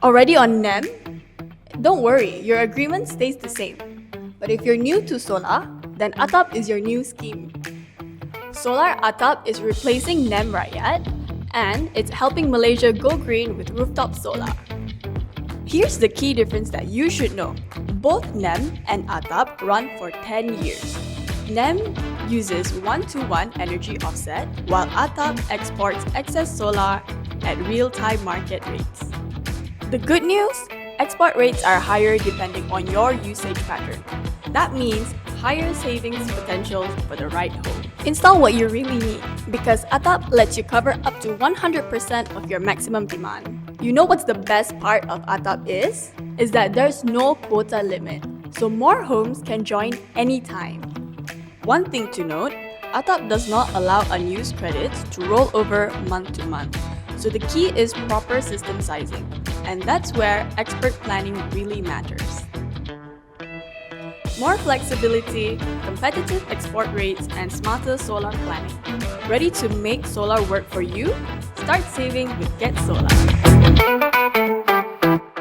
Already on NEM? Don't worry, your agreement stays the same. But if you're new to solar, then ATAP is your new scheme. Solar ATAP is replacing NEM Rakyat, and it's helping Malaysia go green with rooftop solar. Here's the key difference that you should know. Both NEM and ATAP run for 10 years. NEM uses 1-to-1 energy offset, while ATAP exports excess solar at real-time market rates. The good news? Export rates are higher depending on your usage pattern. That means higher savings potential for the right home. Install what you really need, because ATAP lets you cover up to 100% of your maximum demand. You know what's the best part of ATAP is? Is that there's no quota limit, so more homes can join anytime. One thing to note, ATAP does not allow unused credits to roll over month to month. So the key is proper system sizing, and that's where expert planning really matters. More flexibility, competitive export rates, and smarter solar planning. Ready to make solar work for you? Start saving with GetSolar.